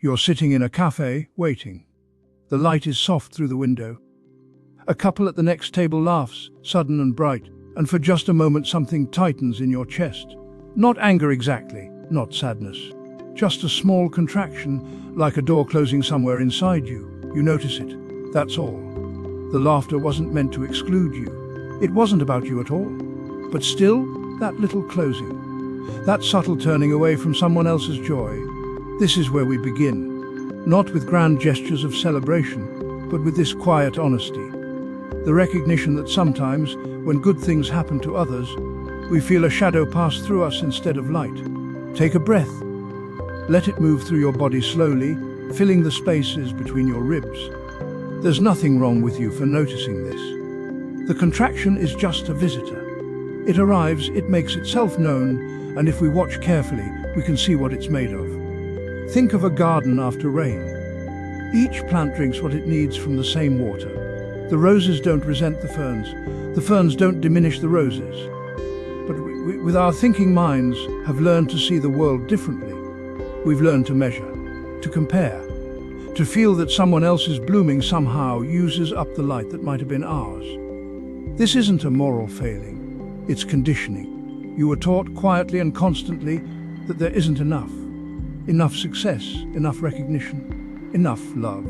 You're sitting in a cafe, waiting. The light is soft through the window. A couple at the next table laughs, sudden and bright, and for just a moment something tightens in your chest. Not anger exactly, not sadness. Just a small contraction, like a door closing somewhere inside you. You notice it. That's all. The laughter wasn't meant to exclude you. It wasn't about you at all. But still, that little closing, that subtle turning away from someone else's joy, this is where we begin. Not with grand gestures of celebration, but with this quiet honesty. The recognition that sometimes, when good things happen to others, we feel a shadow pass through us instead of light. Take a breath. Let it move through your body slowly, filling the spaces between your ribs. There's nothing wrong with you for noticing this. The contraction is just a visitor. It arrives, it makes itself known, and if we watch carefully, we can see what it's made of. Think of a garden after rain. Each plant drinks what it needs from the same water. The roses don't resent the ferns don't diminish the roses. But we, with our thinking minds, have learned to see the world differently. We've learned to measure, to compare, to feel that someone else's blooming somehow uses up the light that might have been ours. This isn't a moral failing, it's conditioning. You were taught quietly and constantly that there isn't enough. Enough success, enough recognition, enough love.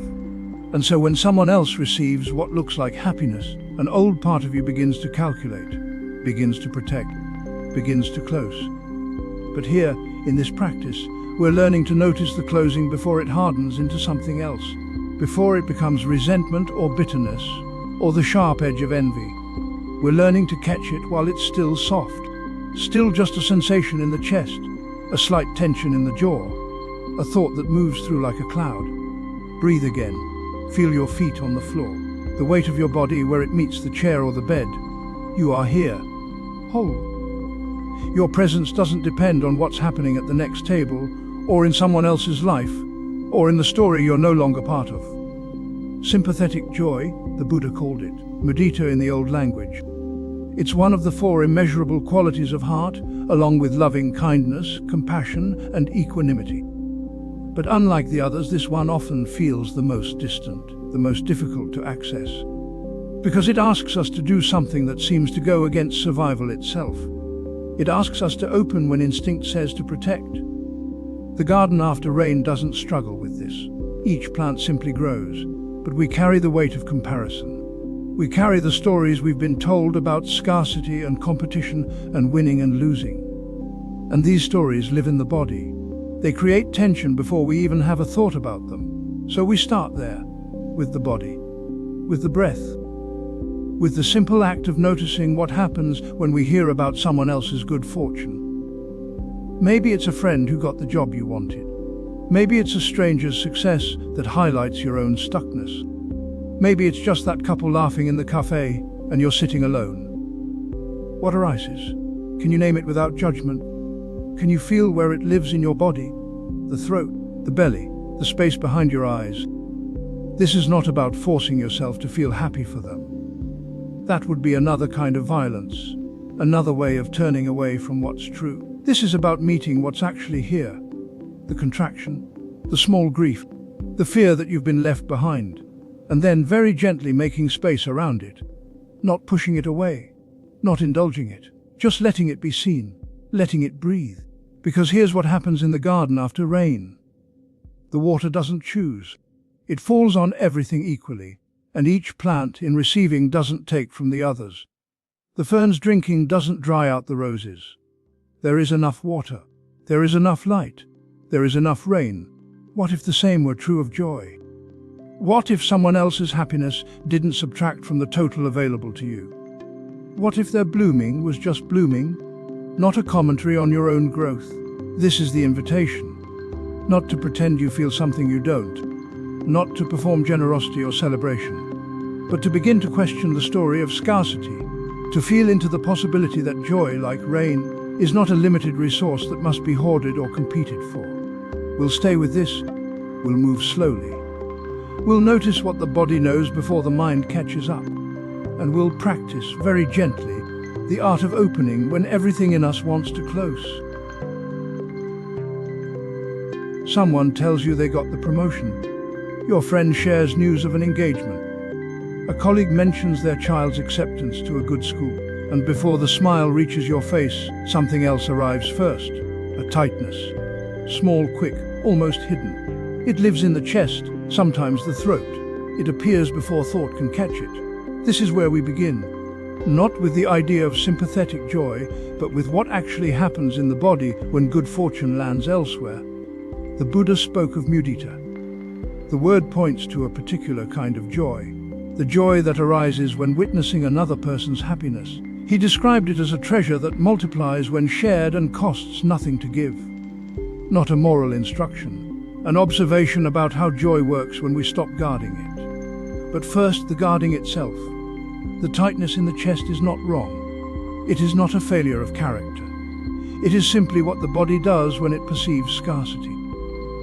And so when someone else receives what looks like happiness, an old part of you begins to calculate, begins to protect, begins to close. But here, in this practice, we're learning to notice the closing before it hardens into something else, before it becomes resentment or bitterness, or the sharp edge of envy. We're learning to catch it while it's still soft, still just a sensation in the chest, a slight tension in the jaw, a thought that moves through like a cloud. Breathe again. Feel your feet on the floor, the weight of your body where it meets the chair or the bed. You are here, whole. Your presence doesn't depend on what's happening at the next table, or in someone else's life, or in the story you're no longer part of. Sympathetic joy, the Buddha called it, mudita in the old language. It's one of the 4 immeasurable qualities of heart, along with loving kindness, compassion, and equanimity. But unlike the others, this one often feels the most distant, the most difficult to access, because it asks us to do something that seems to go against survival itself. It asks us to open when instinct says to protect. The garden after rain doesn't struggle with this. Each plant simply grows, but we carry the weight of comparison. We carry the stories we've been told about scarcity and competition and winning and losing. And these stories live in the body. They create tension before we even have a thought about them. So we start there, with the body, with the breath, with the simple act of noticing what happens when we hear about someone else's good fortune. Maybe it's a friend who got the job you wanted. Maybe it's a stranger's success that highlights your own stuckness. Maybe it's just that couple laughing in the cafe and you're sitting alone. What arises? Can you name it without judgment? Can you feel where it lives in your body? The throat, the belly, the space behind your eyes. This is not about forcing yourself to feel happy for them. That would be another kind of violence, another way of turning away from what's true. This is about meeting what's actually here. The contraction, the small grief, the fear that you've been left behind, and then very gently making space around it. Not pushing it away, not indulging it, just letting it be seen, letting it breathe. Because here's what happens in the garden after rain. The water doesn't choose. It falls on everything equally, and each plant in receiving doesn't take from the others. The ferns drinking doesn't dry out the roses. There is enough water. There is enough light. There is enough rain. What if the same were true of joy? What if someone else's happiness didn't subtract from the total available to you? What if their blooming was just blooming, not a commentary on your own growth? This is the invitation. Not to pretend you feel something you don't. Not to perform generosity or celebration. But to begin to question the story of scarcity. To feel into the possibility that joy, like rain, is not a limited resource that must be hoarded or competed for. We'll stay with this. We'll move slowly. We'll notice what the body knows before the mind catches up. And we'll practice, very gently, the art of opening when everything in us wants to close. Someone tells you they got the promotion. Your friend shares news of an engagement. A colleague mentions their child's acceptance to a good school. And before the smile reaches your face, something else arrives first. A tightness. Small, quick, almost hidden. It lives in the chest, sometimes the throat. It appears before thought can catch it. This is where we begin. Not with the idea of sympathetic joy, but with what actually happens in the body when good fortune lands elsewhere. The Buddha spoke of mudita. The word points to a particular kind of joy. The joy that arises when witnessing another person's happiness. He described it as a treasure that multiplies when shared and costs nothing to give. Not a moral instruction, an observation about how joy works when we stop guarding it. But first, the guarding itself. The tightness in the chest is not wrong. It is not a failure of character. It is simply what the body does when it perceives scarcity.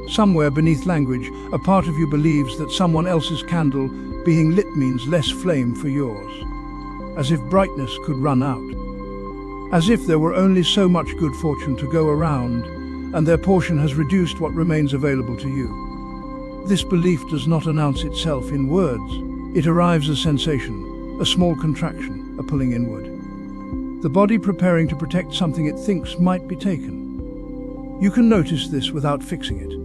Somewhere beneath language, a part of you believes that someone else's candle being lit means less flame for yours. As if brightness could run out. As if there were only so much good fortune to go around, and their portion has reduced what remains available to you. This belief does not announce itself in words. It arrives as sensation, a small contraction, a pulling inward. The body preparing to protect something it thinks might be taken. You can notice this without fixing it.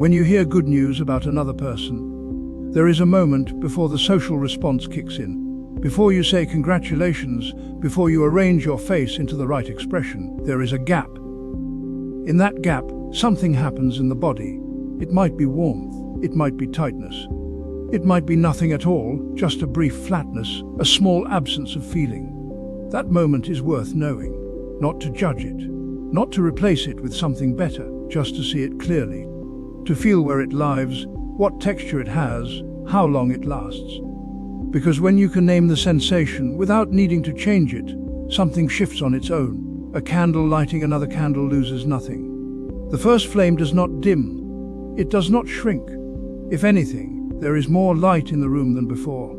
When you hear good news about another person, there is a moment before the social response kicks in. Before you say congratulations, before you arrange your face into the right expression, there is a gap. In that gap, something happens in the body. It might be warmth, it might be tightness. It might be nothing at all, just a brief flatness, a small absence of feeling. That moment is worth knowing, not to judge it, not to replace it with something better, just to see it clearly, to feel where it lives, what texture it has, how long it lasts. Because when you can name the sensation without needing to change it, something shifts on its own. A candle lighting another candle loses nothing. The first flame does not dim. It does not shrink. If anything, there is more light in the room than before.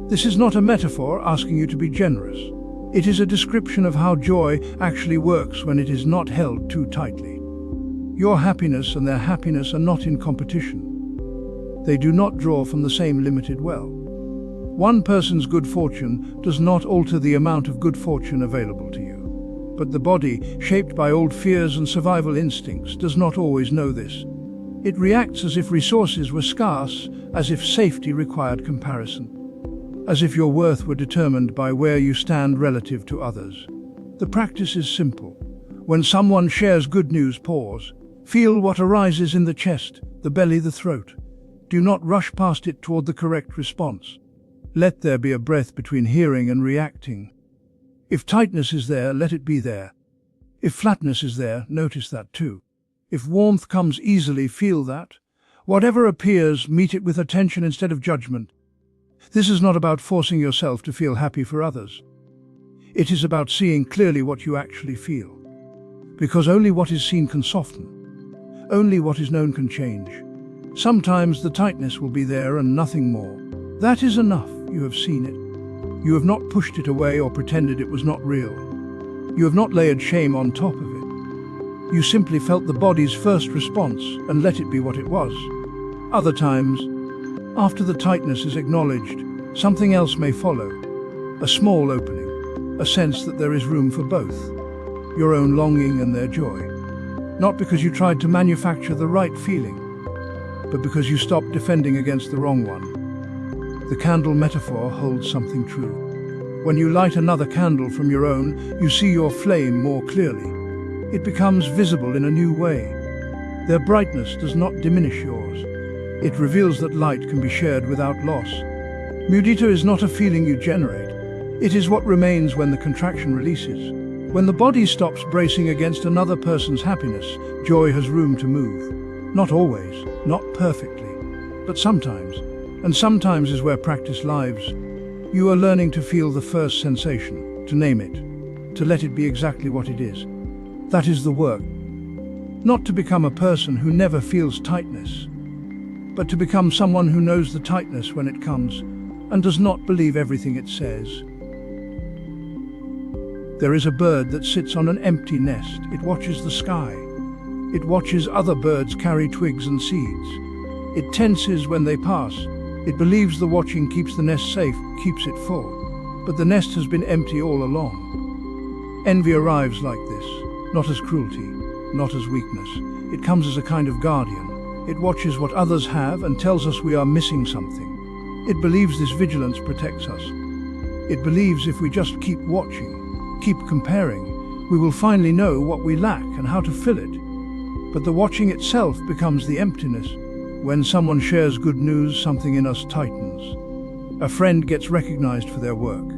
This is not a metaphor asking you to be generous. It is a description of how joy actually works when it is not held too tightly. Your happiness and their happiness are not in competition. They do not draw from the same limited well. One person's good fortune does not alter the amount of good fortune available to you. But the body, shaped by old fears and survival instincts, does not always know this. It reacts as if resources were scarce, as if safety required comparison, as if your worth were determined by where you stand relative to others. The practice is simple. When someone shares good news, pause. Feel what arises in the chest, the belly, the throat. Do not rush past it toward the correct response. Let there be a breath between hearing and reacting. If tightness is there, let it be there. If flatness is there, notice that too. If warmth comes easily, feel that. Whatever appears, meet it with attention instead of judgment. This is not about forcing yourself to feel happy for others. It is about seeing clearly what you actually feel. Because only what is seen can soften. Only what is known can change. Sometimes the tightness will be there and nothing more. That is enough. You have seen it. You have not pushed it away or pretended it was not real. You have not layered shame on top of it. You simply felt the body's first response and let it be what it was. Other times, after the tightness is acknowledged, something else may follow. A small opening, a sense that there is room for both. Your own longing and their joy. Not because you tried to manufacture the right feeling, but because you stopped defending against the wrong one. The candle metaphor holds something true. When you light another candle from your own, you see your flame more clearly. It becomes visible in a new way. Their brightness does not diminish yours. It reveals that light can be shared without loss. Mudita is not a feeling you generate. It is what remains when the contraction releases. When the body stops bracing against another person's happiness, joy has room to move. Not always, not perfectly, but sometimes. And sometimes is where practice lives. You are learning to feel the first sensation, to name it, to let it be exactly what it is. That is the work. Not to become a person who never feels tightness, but to become someone who knows the tightness when it comes and does not believe everything it says. There is a bird that sits on an empty nest. It watches the sky. It watches other birds carry twigs and seeds. It tenses when they pass. It believes the watching keeps the nest safe, keeps it full. But the nest has been empty all along. Envy arrives like this, not as cruelty, not as weakness. It comes as a kind of guardian. It watches what others have and tells us we are missing something. It believes this vigilance protects us. It believes if we just keep watching, keep comparing, we will finally know what we lack and how to fill it. But the watching itself becomes the emptiness. When someone shares good news, something in us tightens. A friend gets recognized for their work.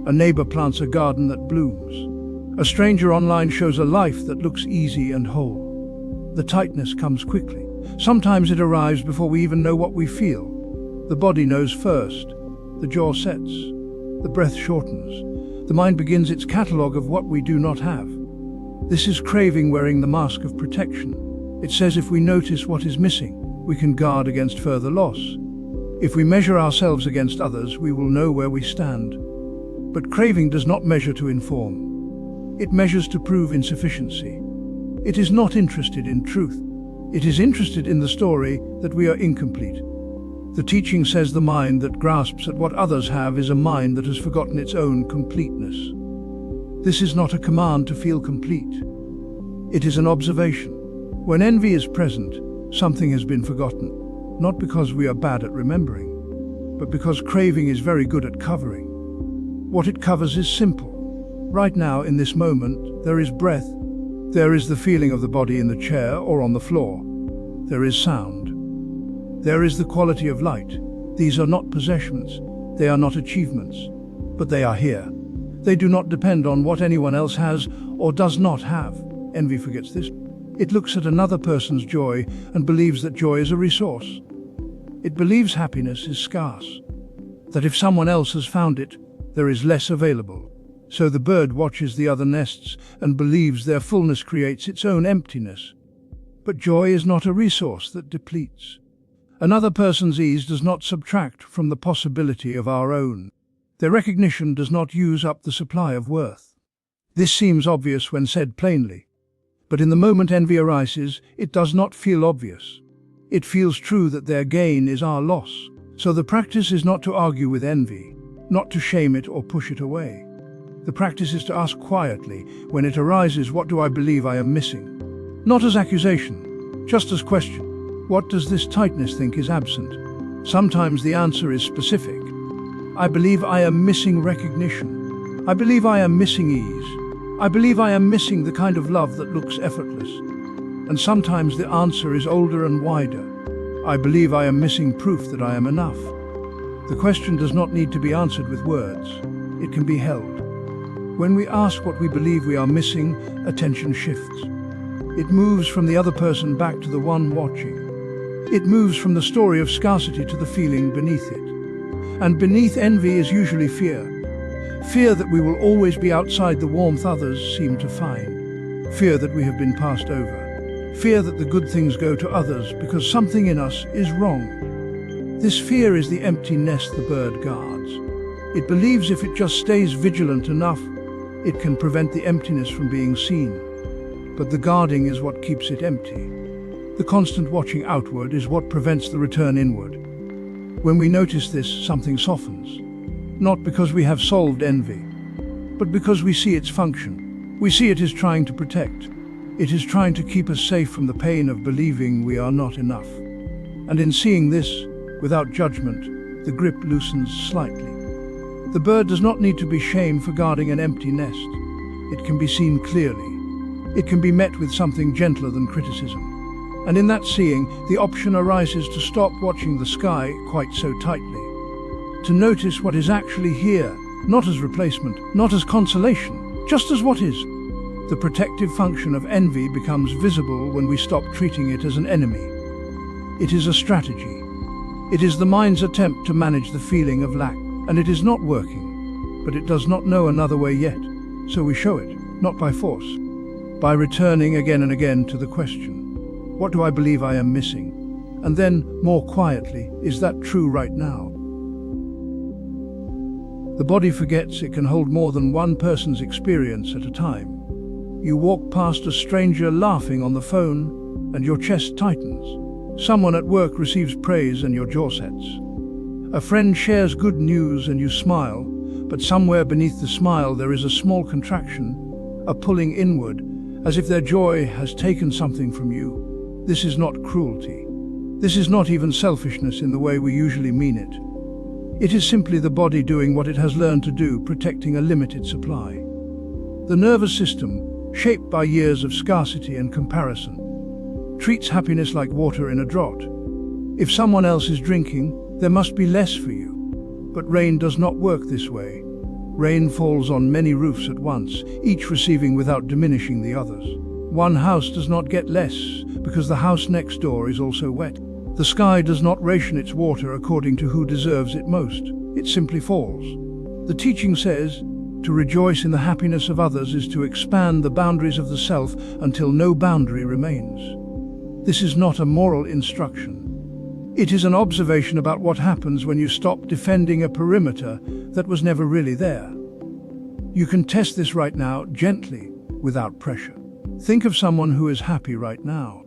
A neighbor plants a garden that blooms. A stranger online shows a life that looks easy and whole. The tightness comes quickly. Sometimes it arrives before we even know what we feel. The body knows first. The jaw sets. The breath shortens. The mind begins its catalogue of what we do not have. This is craving wearing the mask of protection. It says if we notice what is missing, we can guard against further loss. If we measure ourselves against others, we will know where we stand. But craving does not measure to inform. It measures to prove insufficiency. It is not interested in truth. It is interested in the story that we are incomplete. The teaching says the mind that grasps at what others have is a mind that has forgotten its own completeness. This is not a command to feel complete. It is an observation. When envy is present, something has been forgotten, not because we are bad at remembering, but because craving is very good at covering. What it covers is simple. Right now, in this moment, there is breath. There is the feeling of the body in the chair or on the floor. There is sound. There is the quality of light. These are not possessions. They are not achievements. But they are here. They do not depend on what anyone else has or does not have. Envy forgets this. It looks at another person's joy and believes that joy is a resource. It believes happiness is scarce. That if someone else has found it, there is less available. So the bird watches the other nests and believes their fullness creates its own emptiness. But joy is not a resource that depletes. Another person's ease does not subtract from the possibility of our own. Their recognition does not use up the supply of worth. This seems obvious when said plainly. But in the moment envy arises, it does not feel obvious. It feels true that their gain is our loss. So the practice is not to argue with envy, not to shame it or push it away. The practice is to ask quietly, when it arises, what do I believe I am missing? Not as accusation, just as question. What does this tightness think is absent? Sometimes the answer is specific. I believe I am missing recognition. I believe I am missing ease. I believe I am missing the kind of love that looks effortless. And sometimes the answer is older and wider. I believe I am missing proof that I am enough. The question does not need to be answered with words. It can be held. When we ask what we believe we are missing, attention shifts. It moves from the other person back to the one watching. It moves from the story of scarcity to the feeling beneath it. And beneath envy is usually fear. Fear that we will always be outside the warmth others seem to find. Fear that we have been passed over. Fear that the good things go to others because something in us is wrong. This fear is the empty nest the bird guards. It believes if it just stays vigilant enough, it can prevent the emptiness from being seen. But the guarding is what keeps it empty. The constant watching outward is what prevents the return inward. When we notice this, something softens. Not because we have solved envy, but because we see its function. We see it is trying to protect. It is trying to keep us safe from the pain of believing we are not enough. And in seeing this, without judgment, the grip loosens slightly. The bird does not need to be shamed for guarding an empty nest. It can be seen clearly. It can be met with something gentler than criticism. And in that seeing, the option arises to stop watching the sky quite so tightly. To notice what is actually here, not as replacement, not as consolation, just as what is. The protective function of envy becomes visible when we stop treating it as an enemy. It is a strategy. It is the mind's attempt to manage the feeling of lack, and it is not working, but it does not know another way yet. So we show it, not by force, by returning again and again to the question. What do I believe I am missing? And then, more quietly, is that true right now? The body forgets it can hold more than one person's experience at a time. You walk past a stranger laughing on the phone, and your chest tightens. Someone at work receives praise and your jaw sets. A friend shares good news and you smile, but somewhere beneath the smile there is a small contraction, a pulling inward, as if their joy has taken something from you. This is not cruelty. This is not even selfishness in the way we usually mean it. It is simply the body doing what it has learned to do, protecting a limited supply. The nervous system, shaped by years of scarcity and comparison, treats happiness like water in a drought. If someone else is drinking, there must be less for you. But rain does not work this way. Rain falls on many roofs at once, each receiving without diminishing the others. One house does not get less, because the house next door is also wet. The sky does not ration its water according to who deserves it most. It simply falls. The teaching says, to rejoice in the happiness of others is to expand the boundaries of the self until no boundary remains. This is not a moral instruction. It is an observation about what happens when you stop defending a perimeter that was never really there. You can test this right now, gently, without pressure. Think of someone who is happy right now.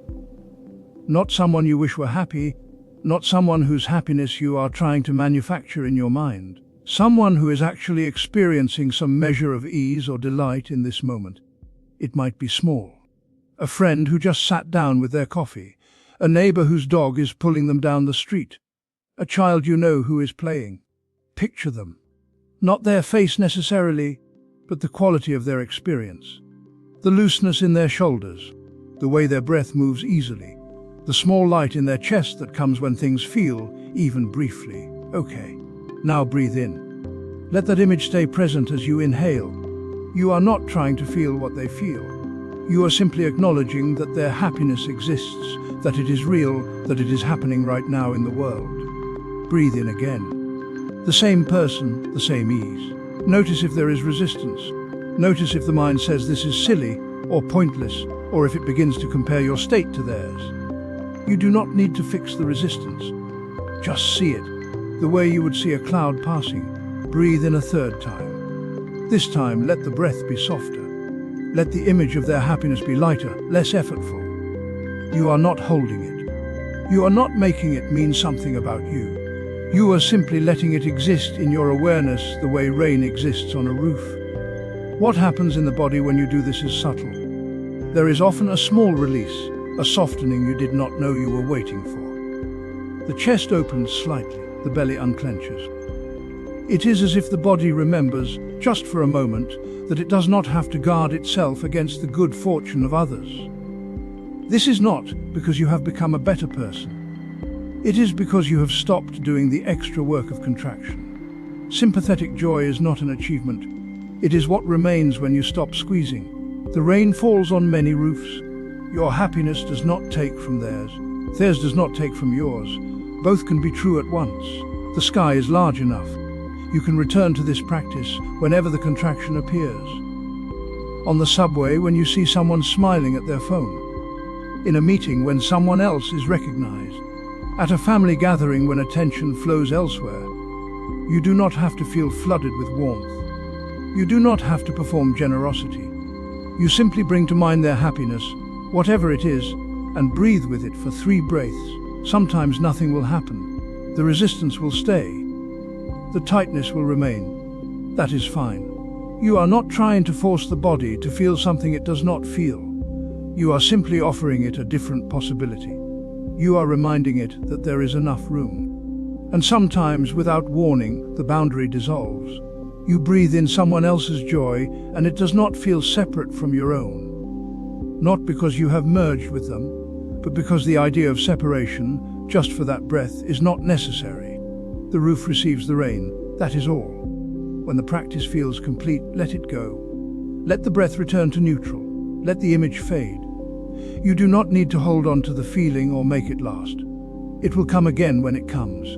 Not someone you wish were happy, not someone whose happiness you are trying to manufacture in your mind. Someone who is actually experiencing some measure of ease or delight in this moment. It might be small. A friend who just sat down with their coffee. A neighbor whose dog is pulling them down the street. A child you know who is playing. Picture them. Not their face necessarily, but the quality of their experience. The looseness in their shoulders. The way their breath moves easily. The small light in their chest that comes when things feel, even briefly, okay. Now breathe in. Let that image stay present as you inhale. You are not trying to feel what they feel. You are simply acknowledging that their happiness exists, that it is real, that it is happening right now in the world. Breathe in again. The same person, the same ease. Notice if there is resistance. Notice if the mind says this is silly or pointless, or if it begins to compare your state to theirs. You do not need to fix the resistance. Just see it. The way you would see a cloud passing. Breathe in a third time. This time, let the breath be softer. Let the image of their happiness be lighter, less effortful. You are not holding it. You are not making it mean something about you. You are simply letting it exist in your awareness the way rain exists on a roof. What happens in the body when you do this is subtle. There is often a small release, a softening you did not know you were waiting for. The chest opens slightly. The belly unclenches. It is as if the body remembers, just for a moment, that it does not have to guard itself against the good fortune of others. This is not because you have become a better person. It is because you have stopped doing the extra work of contraction. Sympathetic joy is not an achievement. It is what remains when you stop squeezing. The rain falls on many roofs. Your happiness does not take from theirs. Theirs does not take from yours. Both can be true at once. The sky is large enough. You can return to this practice whenever the contraction appears. On the subway when you see someone smiling at their phone. In a meeting when someone else is recognized. At a family gathering when attention flows elsewhere. You do not have to feel flooded with warmth. You do not have to perform generosity. You simply bring to mind their happiness, whatever it is, and breathe with it for 3 breaths. Sometimes nothing will happen. The resistance will stay. The tightness will remain. That is fine. You are not trying to force the body to feel something it does not feel. You are simply offering it a different possibility. You are reminding it that there is enough room. And sometimes, without warning, the boundary dissolves. You breathe in someone else's joy, and it does not feel separate from your own. Not because you have merged with them, but because the idea of separation, just for that breath, is not necessary. The roof receives the rain, that is all. When the practice feels complete, let it go. Let the breath return to neutral. Let the image fade. You do not need to hold on to the feeling or make it last. It will come again when it comes.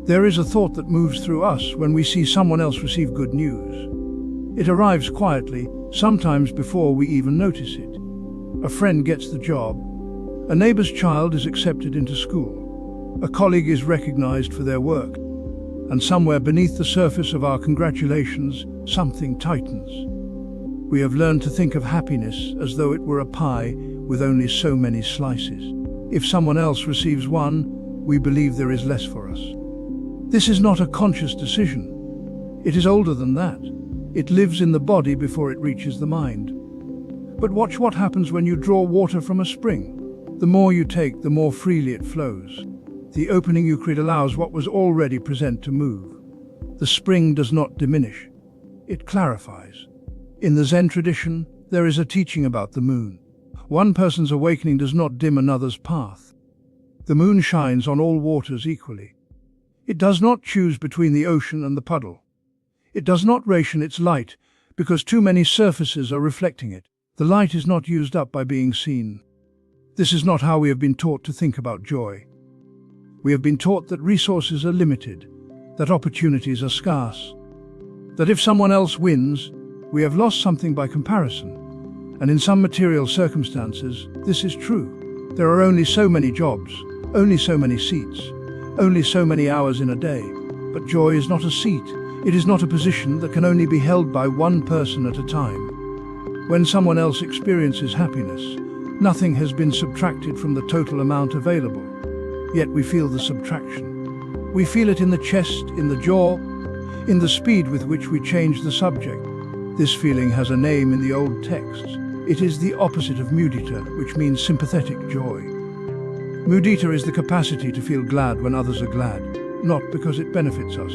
There is a thought that moves through us when we see someone else receive good news. It arrives quietly, sometimes before we even notice it. A friend gets the job. A neighbor's child is accepted into school. A colleague is recognized for their work. And somewhere beneath the surface of our congratulations, something tightens. We have learned to think of happiness as though it were a pie with only so many slices. If someone else receives one, we believe there is less for us. This is not a conscious decision. It is older than that. It lives in the body before it reaches the mind. But watch what happens when you draw water from a spring. The more you take, the more freely it flows. The opening you create allows what was already present to move. The spring does not diminish. It clarifies. In the Zen tradition, there is a teaching about the moon. One person's awakening does not dim another's path. The moon shines on all waters equally. It does not choose between the ocean and the puddle. It does not ration its light because too many surfaces are reflecting it. The light is not used up by being seen. This is not how we have been taught to think about joy. We have been taught that resources are limited, that opportunities are scarce, that if someone else wins, we have lost something by comparison. And in some material circumstances, this is true. There are only so many jobs, only so many seats, only so many hours in a day. But joy is not a seat. It is not a position that can only be held by one person at a time. When someone else experiences happiness, nothing has been subtracted from the total amount available. Yet we feel the subtraction. We feel it in the chest, in the jaw, in the speed with which we change the subject. This feeling has a name in the old texts. It is the opposite of mudita, which means sympathetic joy. Mudita is the capacity to feel glad when others are glad, not because it benefits us,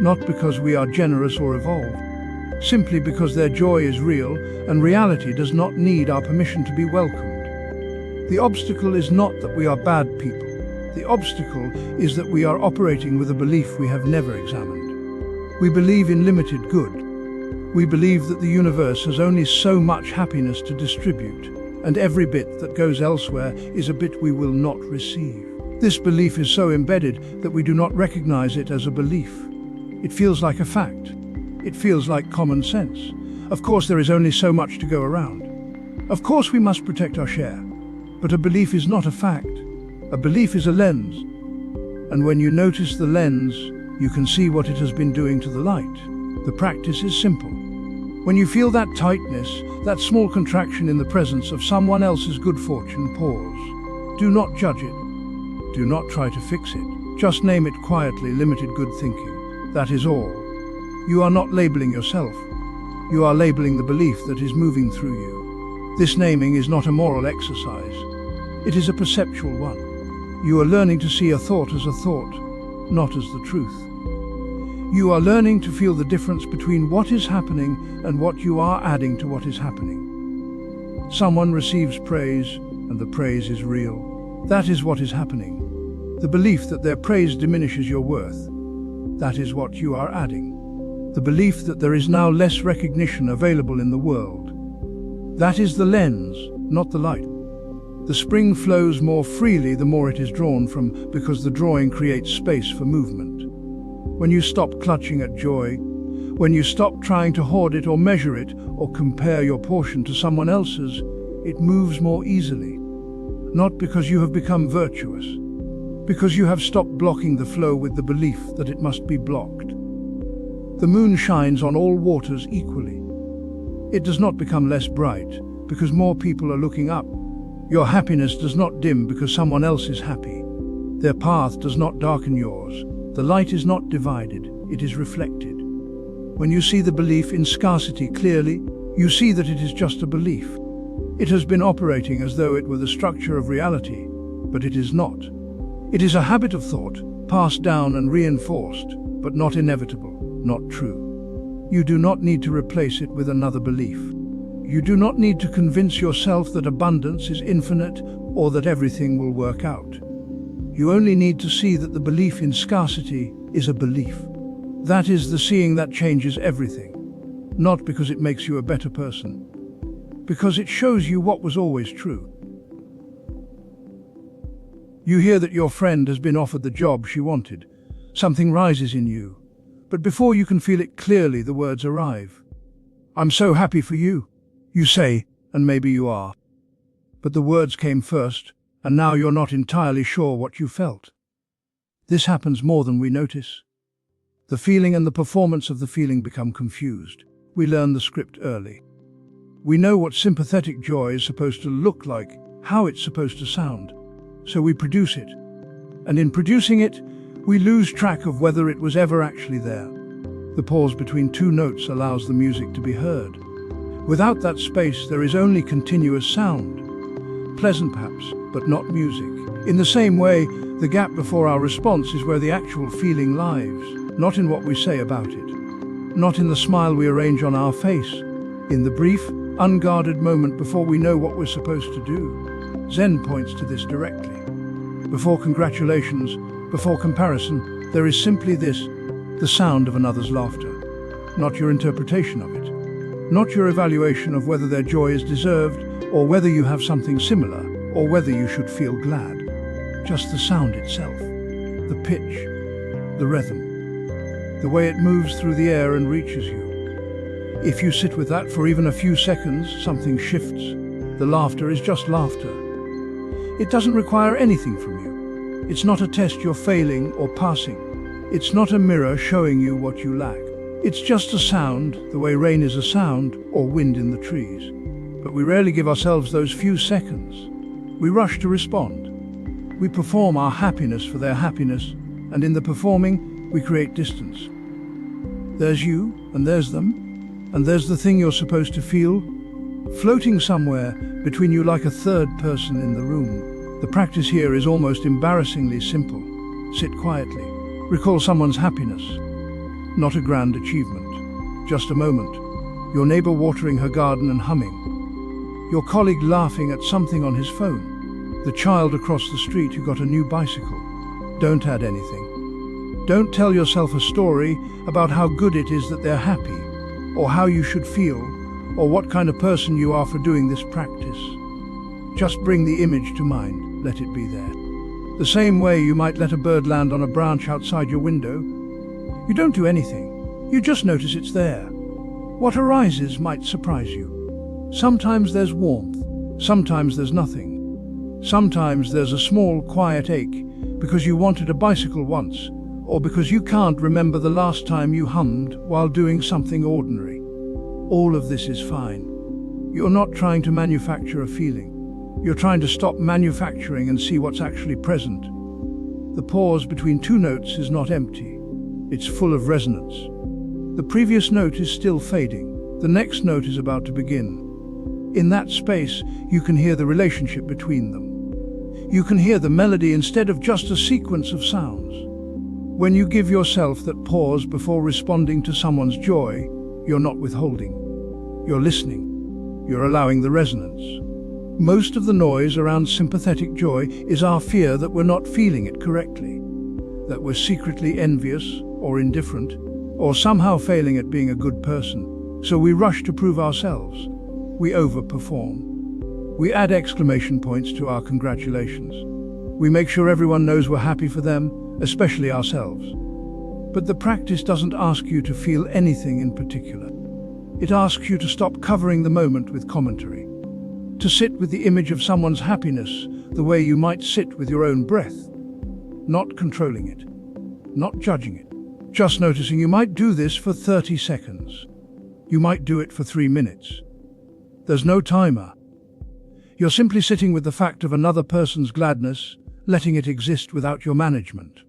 not because we are generous or evolved, simply because their joy is real and reality does not need our permission to be welcomed. The obstacle is not that we are bad people. The obstacle is that we are operating with a belief we have never examined. We believe in limited good. We believe that the universe has only so much happiness to distribute, and every bit that goes elsewhere is a bit we will not receive. This belief is so embedded that we do not recognize it as a belief. It feels like a fact. It feels like common sense. Of course, there is only so much to go around. Of course, we must protect our share. But a belief is not a fact. A belief is a lens. And when you notice the lens, you can see what it has been doing to the light. The practice is simple. When you feel that tightness, that small contraction in the presence of someone else's good fortune, pause. Do not judge it. Do not try to fix it. Just name it quietly, limited good thinking. That is all. You are not labeling yourself. You are labeling the belief that is moving through you. This naming is not a moral exercise. It is a perceptual one. You are learning to see a thought as a thought, not as the truth. You are learning to feel the difference between what is happening and what you are adding to what is happening. Someone receives praise, and the praise is real. That is what is happening. The belief that their praise diminishes your worth. That is what you are adding. The belief that there is now less recognition available in the world. That is the lens, not the light. The spring flows more freely the more it is drawn from, because the drawing creates space for movement. When you stop clutching at joy, when you stop trying to hoard it or measure it or compare your portion to someone else's, it moves more easily. Not because you have become virtuous, because you have stopped blocking the flow with the belief that it must be blocked. The moon shines on all waters equally. It does not become less bright because more people are looking up. Your happiness does not dim because someone else is happy. Their path does not darken yours. The light is not divided, it is reflected. When you see the belief in scarcity clearly, you see that it is just a belief. It has been operating as though it were the structure of reality, but it is not. It is a habit of thought, passed down and reinforced, but not inevitable, not true. You do not need to replace it with another belief. You do not need to convince yourself that abundance is infinite or that everything will work out. You only need to see that the belief in scarcity is a belief. That is the seeing that changes everything. Not because it makes you a better person, because it shows you what was always true. You hear that your friend has been offered the job she wanted. Something rises in you. But before you can feel it clearly, the words arrive. "I'm so happy for you," you say, and maybe you are. But the words came first, and now you're not entirely sure what you felt. This happens more than we notice. The feeling and the performance of the feeling become confused. We learn the script early. We know what sympathetic joy is supposed to look like, how it's supposed to sound. So we produce it. And in producing it, we lose track of whether it was ever actually there. The pause between two notes allows the music to be heard. Without that space, there is only continuous sound. Pleasant perhaps, but not music. In the same way, the gap before our response is where the actual feeling lies, not in what we say about it, not in the smile we arrange on our face, in the brief, unguarded moment before we know what we're supposed to do. Zen points to this directly. Before congratulations, before comparison, there is simply this, the sound of another's laughter, not your interpretation of it, not your evaluation of whether their joy is deserved, or whether you have something similar, or whether you should feel glad. Just the sound itself, the pitch, the rhythm, the way it moves through the air and reaches you. If you sit with that for even a few seconds, something shifts. The laughter is just laughter. It doesn't require anything from you. It's not a test you're failing or passing. It's not a mirror showing you what you lack. It's just a sound, the way rain is a sound, or wind in the trees. But we rarely give ourselves those few seconds. We rush to respond. We perform our happiness for their happiness, and in the performing, we create distance. There's you, and there's them, and there's the thing you're supposed to feel, floating somewhere between you like a third person in the room. The practice here is almost embarrassingly simple. Sit quietly. Recall someone's happiness. Not a grand achievement. Just a moment. Your neighbor watering her garden and humming. Your colleague laughing at something on his phone. The child across the street who got a new bicycle. Don't add anything. Don't tell yourself a story about how good it is that they're happy, or how you should feel, or what kind of person you are for doing this practice. Just bring the image to mind, let it be there. The same way you might let a bird land on a branch outside your window. You don't do anything, you just notice it's there. What arises might surprise you. Sometimes there's warmth, sometimes there's nothing. Sometimes there's a small, quiet ache because you wanted a bicycle once, or because you can't remember the last time you hummed while doing something ordinary. All of this is fine. You're not trying to manufacture a feeling. You're trying to stop manufacturing and see what's actually present. The pause between two notes is not empty. It's full of resonance. The previous note is still fading. The next note is about to begin. In that space, you can hear the relationship between them. You can hear the melody instead of just a sequence of sounds. When you give yourself that pause before responding to someone's joy, you're not withholding. You're listening. You're allowing the resonance. Most of the noise around sympathetic joy is our fear that we're not feeling it correctly, that we're secretly envious or indifferent, or somehow failing at being a good person. So we rush to prove ourselves. We overperform. We add exclamation points to our congratulations. We make sure everyone knows we're happy for them, especially ourselves. But the practice doesn't ask you to feel anything in particular. It asks you to stop covering the moment with commentary, to sit with the image of someone's happiness the way you might sit with your own breath, not controlling it, not judging it, just noticing you might do this for 30 seconds. You might do it for 3 minutes. There's no timer. You're simply sitting with the fact of another person's gladness, letting it exist without your management.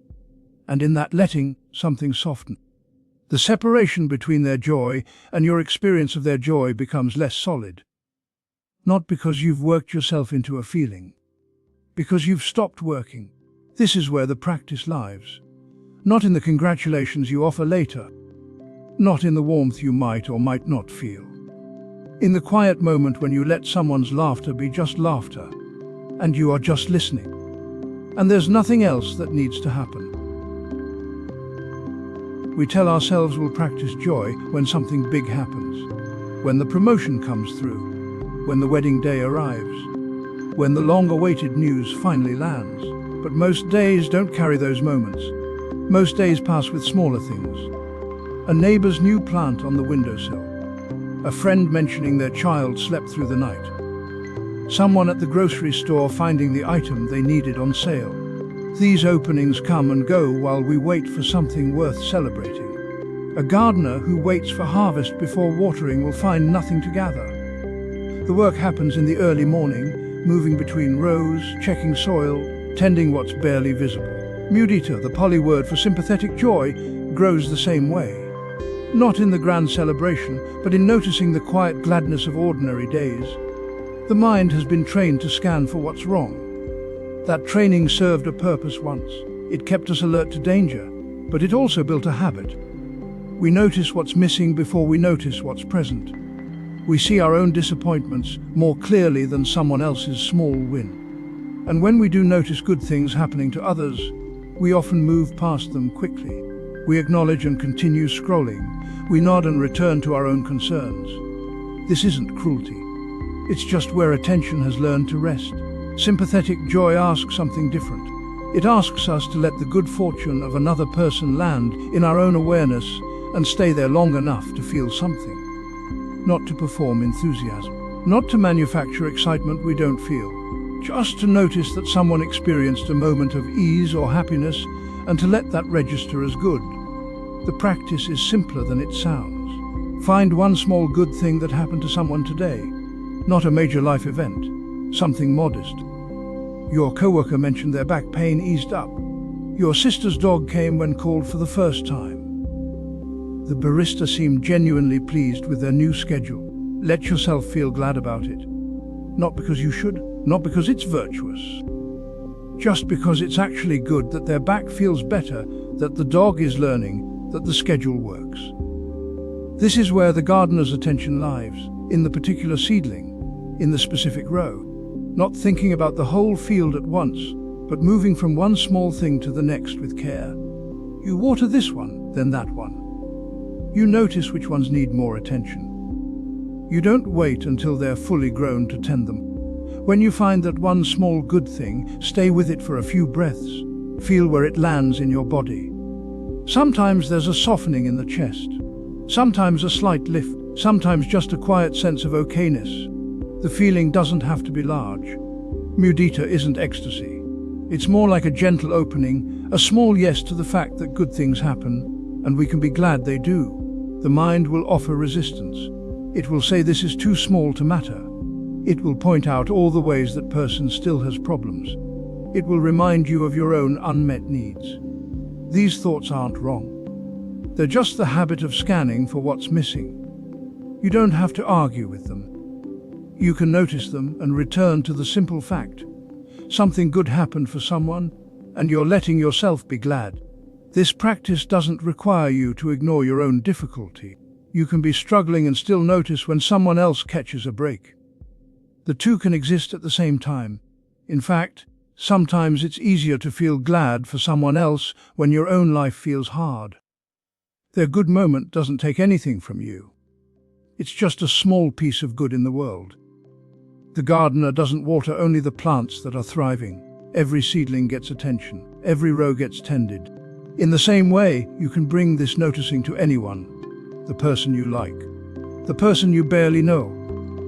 And in that letting, something softens. The separation between their joy and your experience of their joy becomes less solid. Not because you've worked yourself into a feeling, because you've stopped working. This is where the practice lies. Not in the congratulations you offer later, not in the warmth you might or might not feel. In the quiet moment when you let someone's laughter be just laughter, and you are just listening, and there's nothing else that needs to happen. We tell ourselves we'll practice joy when something big happens, when the promotion comes through, when the wedding day arrives, when the long-awaited news finally lands. But most days don't carry those moments. Most days pass with smaller things. A neighbor's new plant on the windowsill. A friend mentioning their child slept through the night. Someone at the grocery store finding the item they needed on sale. These openings come and go while we wait for something worth celebrating. A gardener who waits for harvest before watering will find nothing to gather. The work happens in the early morning, moving between rows, checking soil, tending what's barely visible. Mudita, the Pali word for sympathetic joy, grows the same way. Not in the grand celebration, but in noticing the quiet gladness of ordinary days. The mind has been trained to scan for what's wrong. That training served a purpose once. It kept us alert to danger, but it also built a habit. We notice what's missing before we notice what's present. We see our own disappointments more clearly than someone else's small win. And when we do notice good things happening to others, we often move past them quickly. We acknowledge and continue scrolling. We nod and return to our own concerns. This isn't cruelty. It's just where attention has learned to rest. Sympathetic joy asks something different. It asks us to let the good fortune of another person land in our own awareness and stay there long enough to feel something. Not to perform enthusiasm, not to manufacture excitement we don't feel, just to notice that someone experienced a moment of ease or happiness and to let that register as good. The practice is simpler than it sounds. Find one small good thing that happened to someone today, not a major life event, something modest. Your coworker mentioned their back pain eased up. Your sister's dog came when called for the first time. The barista seemed genuinely pleased with their new schedule. Let yourself feel glad about it. Not because you should, not because it's virtuous. Just because it's actually good that their back feels better, that the dog is learning, that the schedule works. This is where the gardener's attention lies, in the particular seedling, in the specific row. Not thinking about the whole field at once, but moving from one small thing to the next with care. You water this one, then that one. You notice which ones need more attention. You don't wait until they're fully grown to tend them. When you find that one small good thing, stay with it for a few breaths. Feel where it lands in your body. Sometimes there's a softening in the chest. Sometimes a slight lift. Sometimes just a quiet sense of okayness. The feeling doesn't have to be large. Mudita isn't ecstasy. It's more like a gentle opening, a small yes to the fact that good things happen, and we can be glad they do. The mind will offer resistance. It will say this is too small to matter. It will point out all the ways that person still has problems. It will remind you of your own unmet needs. These thoughts aren't wrong. They're just the habit of scanning for what's missing. You don't have to argue with them. You can notice them and return to the simple fact. Something good happened for someone, and you're letting yourself be glad. This practice doesn't require you to ignore your own difficulty. You can be struggling and still notice when someone else catches a break. The two can exist at the same time. In fact, sometimes it's easier to feel glad for someone else when your own life feels hard. Their good moment doesn't take anything from you. It's just a small piece of good in the world. The gardener doesn't water only the plants that are thriving. Every seedling gets attention. Every row gets tended. In the same way, you can bring this noticing to anyone. The person you like. The person you barely know.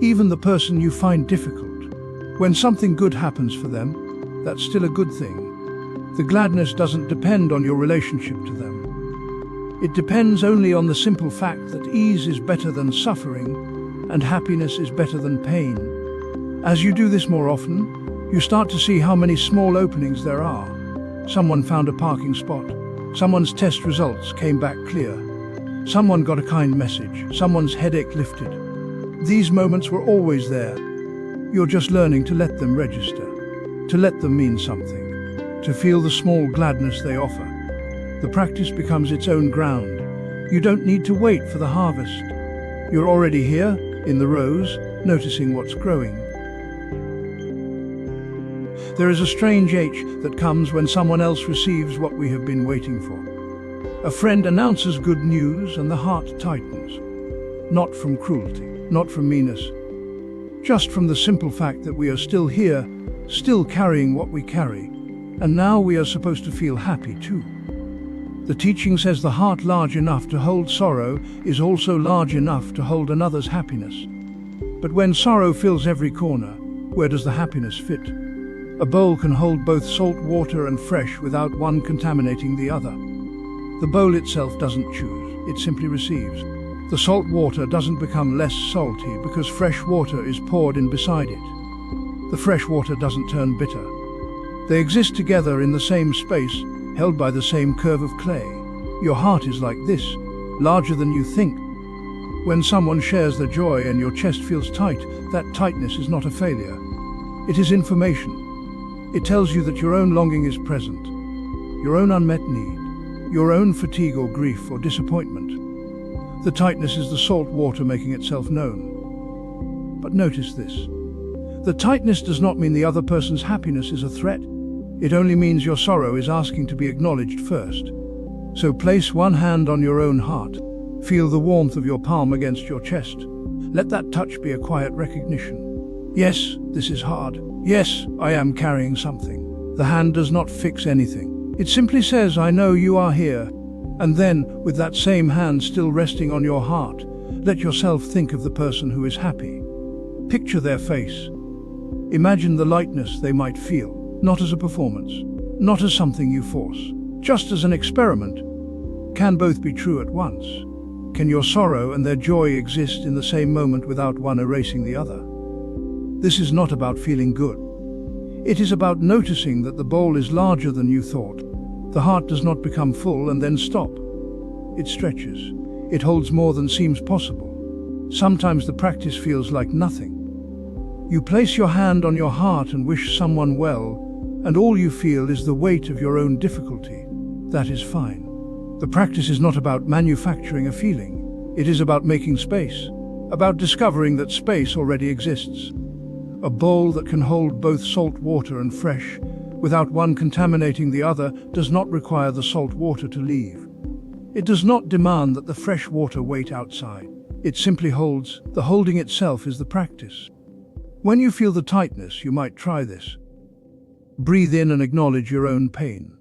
Even the person you find difficult. When something good happens for them, that's still a good thing. The gladness doesn't depend on your relationship to them. It depends only on the simple fact that ease is better than suffering, and happiness is better than pain. As you do this more often, you start to see how many small openings there are. Someone found a parking spot. Someone's test results came back clear. Someone got a kind message. Someone's headache lifted. These moments were always there. You're just learning to let them register, to let them mean something, to feel the small gladness they offer. The practice becomes its own ground. You don't need to wait for the harvest. You're already here, in the rows, noticing what's growing. There is a strange ache that comes when someone else receives what we have been waiting for. A friend announces good news and the heart tightens. Not from cruelty, not from meanness, just from the simple fact that we are still here, still carrying what we carry, and now we are supposed to feel happy too. The teaching says the heart large enough to hold sorrow is also large enough to hold another's happiness. But when sorrow fills every corner, where does the happiness fit? A bowl can hold both salt water and fresh without one contaminating the other. The bowl itself doesn't choose, it simply receives. The salt water doesn't become less salty because fresh water is poured in beside it. The fresh water doesn't turn bitter. They exist together in the same space, held by the same curve of clay. Your heart is like this, larger than you think. When someone shares their joy and your chest feels tight, that tightness is not a failure. It is information. It tells you that your own longing is present, your own unmet need, your own fatigue or grief or disappointment. The tightness is the salt water making itself known. But notice this. The tightness does not mean the other person's happiness is a threat. It only means your sorrow is asking to be acknowledged first. So place one hand on your own heart. Feel the warmth of your palm against your chest. Let that touch be a quiet recognition. Yes, this is hard. Yes, I am carrying something. The hand does not fix anything. It simply says, I know you are here. And then, with that same hand still resting on your heart, let yourself think of the person who is happy. Picture their face. Imagine the lightness they might feel. Not as a performance, not as something you force, just as an experiment. Can both be true at once? Can your sorrow and their joy exist in the same moment without one erasing the other? This is not about feeling good. It is about noticing that the bowl is larger than you thought. The heart does not become full and then stop. It stretches. It holds more than seems possible. Sometimes the practice feels like nothing. You place your hand on your heart and wish someone well, and all you feel is the weight of your own difficulty. That is fine. The practice is not about manufacturing a feeling. It is about making space, about discovering that space already exists. A bowl that can hold both salt water and fresh, without one contaminating the other, does not require the salt water to leave. It does not demand that the fresh water wait outside. It simply holds. The holding itself is the practice. When you feel the tightness, you might try this. Breathe in and acknowledge your own pain.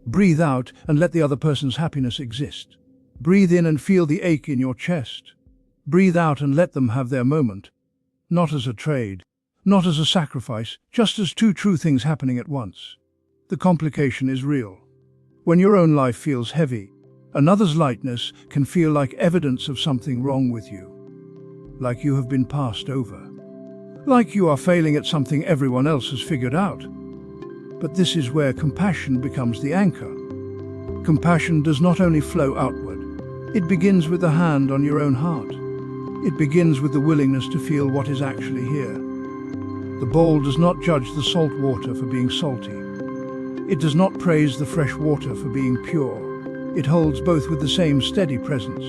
Breathe out and let the other person's happiness exist. Breathe in and feel the ache in your chest. Breathe out and let them have their moment. Not as a trade, not as a sacrifice, just as two true things happening at once. The complication is real. When your own life feels heavy, another's lightness can feel like evidence of something wrong with you. Like you have been passed over. Like you are failing at something everyone else has figured out. But this is where compassion becomes the anchor. Compassion does not only flow outward. It begins with the hand on your own heart. It begins with the willingness to feel what is actually here. The bowl does not judge the salt water for being salty. It does not praise the fresh water for being pure. It holds both with the same steady presence.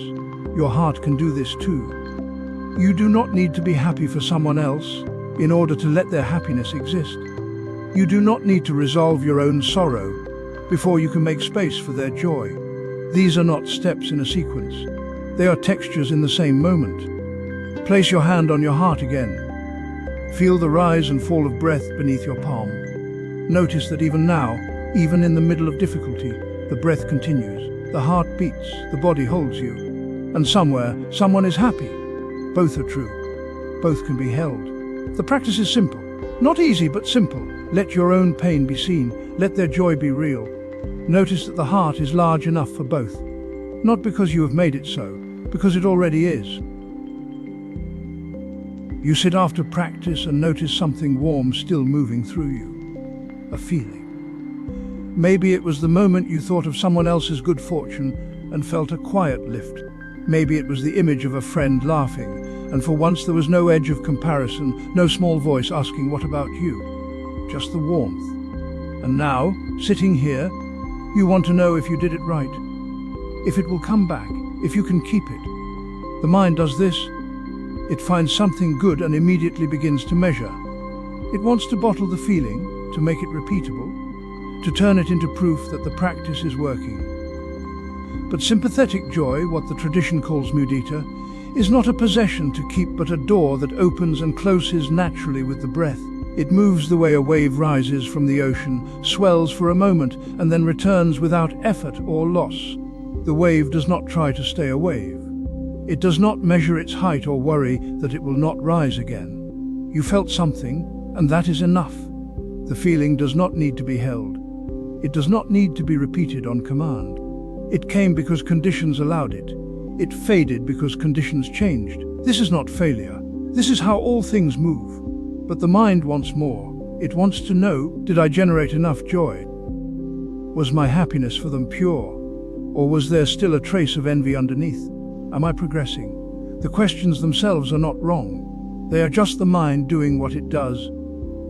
Your heart can do this too. You do not need to be happy for someone else in order to let their happiness exist. You do not need to resolve your own sorrow before you can make space for their joy. These are not steps in a sequence. They are textures in the same moment. Place your hand on your heart again. Feel the rise and fall of breath beneath your palm. Notice that even now, even in the middle of difficulty, the breath continues. The heart beats, the body holds you. And somewhere, someone is happy. Both are true. Both can be held. The practice is simple. Not easy, but simple. Let your own pain be seen. Let their joy be real. Notice that the heart is large enough for both. Not because you have made it so, because it already is. You sit after practice and notice something warm still moving through you. A feeling. Maybe it was the moment you thought of someone else's good fortune and felt a quiet lift. Maybe it was the image of a friend laughing, and for once there was no edge of comparison, no small voice asking, "What about you?" Just the warmth. And now, sitting here, you want to know if you did it right, if it will come back, if you can keep it. The mind does this. It finds something good and immediately begins to measure. It wants to bottle the feeling, to make it repeatable, to turn it into proof that the practice is working. But sympathetic joy, what the tradition calls mudita, is not a possession to keep but a door that opens and closes naturally with the breath. It moves the way a wave rises from the ocean, swells for a moment, and then returns without effort or loss. The wave does not try to stay a wave. It does not measure its height or worry that it will not rise again. You felt something, and that is enough. The feeling does not need to be held. It does not need to be repeated on command. It came because conditions allowed it. It faded because conditions changed. This is not failure. This is how all things move. But the mind wants more. It wants to know, did I generate enough joy? Was my happiness for them pure? Or was there still a trace of envy underneath? Am I progressing? The questions themselves are not wrong. They are just the mind doing what it does,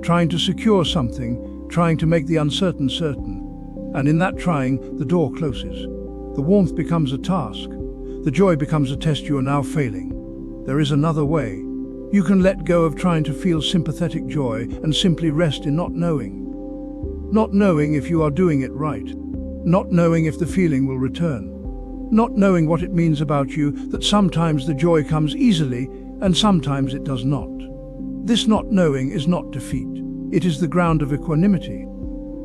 trying to secure something, trying to make the uncertain certain. And in that trying, the door closes. The warmth becomes a task. The joy becomes a test you are now failing. There is another way. You can let go of trying to feel sympathetic joy and simply rest in not knowing. Not knowing if you are doing it right. Not knowing if the feeling will return. Not knowing what it means about you that sometimes the joy comes easily and sometimes it does not. This not knowing is not defeat. It is the ground of equanimity.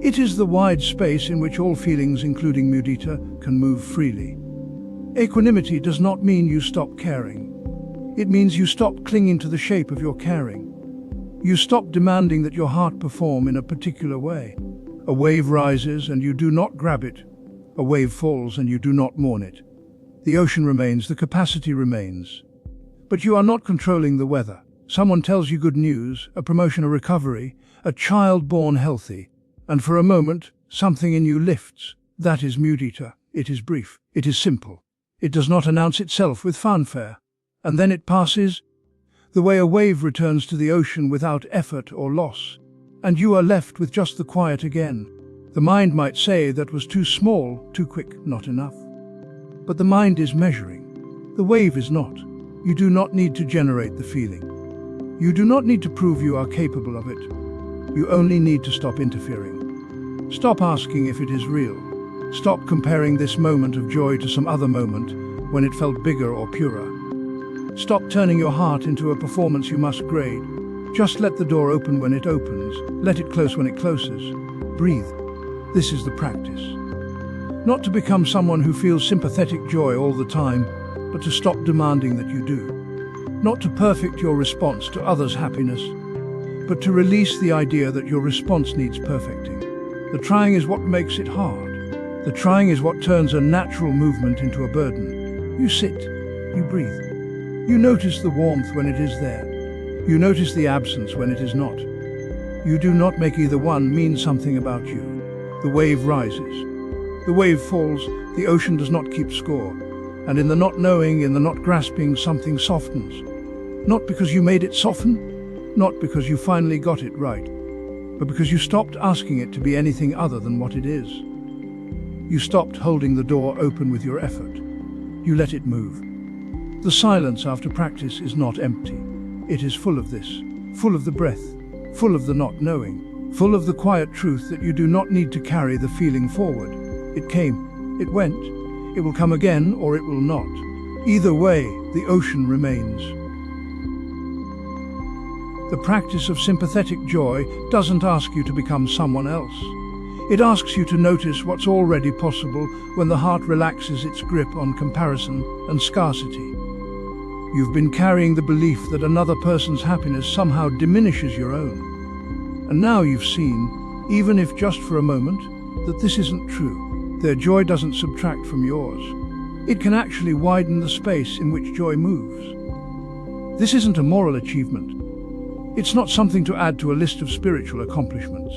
It is the wide space in which all feelings, including mudita, can move freely. Equanimity does not mean you stop caring. It means you stop clinging to the shape of your caring. You stop demanding that your heart perform in a particular way. A wave rises and you do not grab it. A wave falls and you do not mourn it. The ocean remains, the capacity remains. But you are not controlling the weather. Someone tells you good news, a promotion, a recovery, a child born healthy, and for a moment, something in you lifts. That is mudita. It is brief. It is simple. It does not announce itself with fanfare. And then it passes, the way a wave returns to the ocean without effort or loss. And you are left with just the quiet again. The mind might say that was too small, too quick, not enough. But the mind is measuring. The wave is not. You do not need to generate the feeling. You do not need to prove you are capable of it. You only need to stop interfering. Stop asking if it is real. Stop comparing this moment of joy to some other moment when it felt bigger or purer. Stop turning your heart into a performance you must grade. Just let the door open when it opens. Let it close when it closes. Breathe. This is the practice. Not to become someone who feels sympathetic joy all the time, but to stop demanding that you do. Not to perfect your response to others' happiness, but to release the idea that your response needs perfecting. The trying is what makes it hard. The trying is what turns a natural movement into a burden. You sit, you breathe. You notice the warmth when it is there. You notice the absence when it is not. You do not make either one mean something about you. The wave rises. The wave falls. The ocean does not keep score. And in the not knowing, in the not grasping, something softens. Not because you made it soften, not because you finally got it right, but because you stopped asking it to be anything other than what it is. You stopped holding the door open with your effort. You let it move. The silence after practice is not empty. It is full of this, full of the breath, full of the not knowing, full of the quiet truth that you do not need to carry the feeling forward. It came, it went, it will come again or it will not. Either way, the ocean remains. The practice of sympathetic joy doesn't ask you to become someone else. It asks you to notice what's already possible when the heart relaxes its grip on comparison and scarcity. You've been carrying the belief that another person's happiness somehow diminishes your own. And now you've seen, even if just for a moment, that this isn't true. Their joy doesn't subtract from yours. It can actually widen the space in which joy moves. This isn't a moral achievement. It's not something to add to a list of spiritual accomplishments.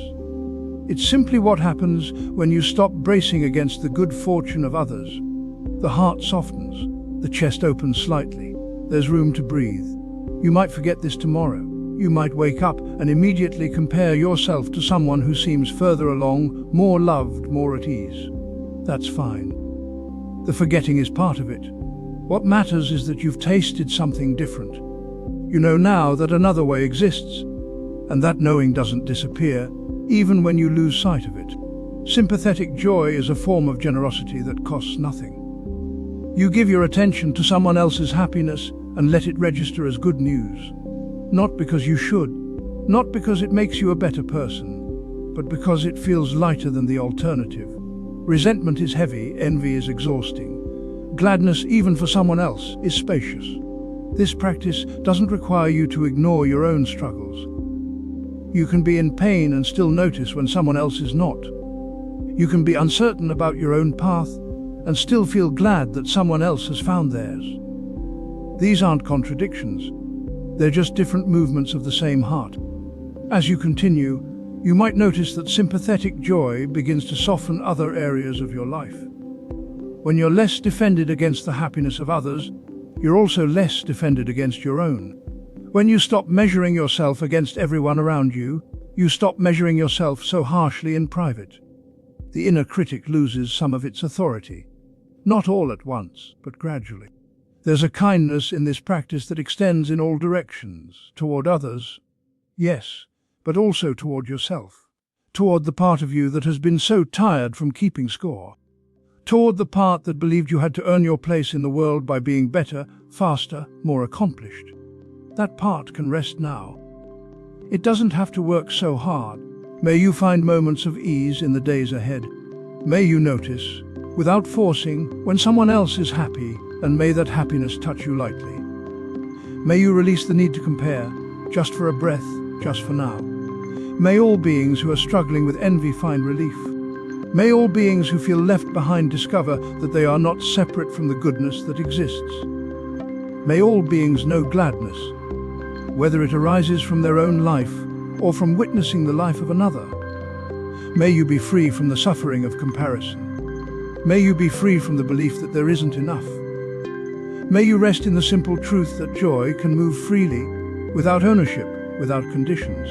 It's simply what happens when you stop bracing against the good fortune of others. The heart softens, the chest opens slightly. There's room to breathe. You might forget this tomorrow. You might wake up and immediately compare yourself to someone who seems further along, more loved, more at ease. That's fine. The forgetting is part of it. What matters is that you've tasted something different. You know now that another way exists, and that knowing doesn't disappear, even when you lose sight of it. Sympathetic joy is a form of generosity that costs nothing. You give your attention to someone else's happiness and let it register as good news. Not because you should, not because it makes you a better person, but because it feels lighter than the alternative. Resentment is heavy, envy is exhausting. Gladness, even for someone else, is spacious. This practice doesn't require you to ignore your own struggles. You can be in pain and still notice when someone else is not. You can be uncertain about your own path and still feel glad that someone else has found theirs. These aren't contradictions. They're just different movements of the same heart. As you continue, you might notice that sympathetic joy begins to soften other areas of your life. When you're less defended against the happiness of others, you're also less defended against your own. When you stop measuring yourself against everyone around you, you stop measuring yourself so harshly in private. The inner critic loses some of its authority. Not all at once, but gradually. There's a kindness in this practice that extends in all directions, toward others, yes, but also toward yourself, toward the part of you that has been so tired from keeping score, toward the part that believed you had to earn your place in the world by being better, faster, more accomplished. That part can rest now. It doesn't have to work so hard. May you find moments of ease in the days ahead. May you notice, without forcing, when someone else is happy, and may that happiness touch you lightly. May you release the need to compare, just for a breath, just for now. May all beings who are struggling with envy find relief. May all beings who feel left behind discover that they are not separate from the goodness that exists. May all beings know gladness, whether it arises from their own life or from witnessing the life of another. May you be free from the suffering of comparison. May you be free from the belief that there isn't enough. May you rest in the simple truth that joy can move freely, without ownership, without conditions.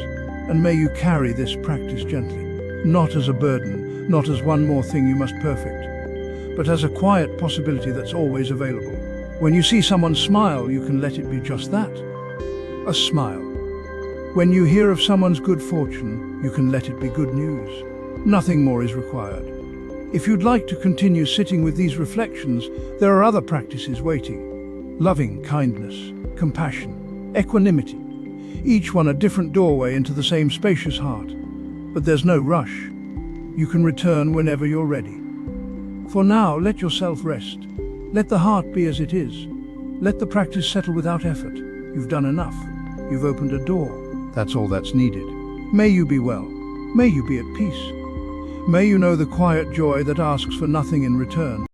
And may you carry this practice gently, not as a burden, not as one more thing you must perfect, but as a quiet possibility that's always available. When you see someone smile, you can let it be just that, a smile. When you hear of someone's good fortune, you can let it be good news. Nothing more is required. If you'd like to continue sitting with these reflections, there are other practices waiting. Loving kindness, compassion, equanimity. Each one a different doorway into the same spacious heart. But there's no rush. You can return whenever you're ready. For now, let yourself rest. Let the heart be as it is. Let the practice settle without effort. You've done enough. You've opened a door. That's all that's needed. May you be well. May you be at peace. May you know the quiet joy that asks for nothing in return.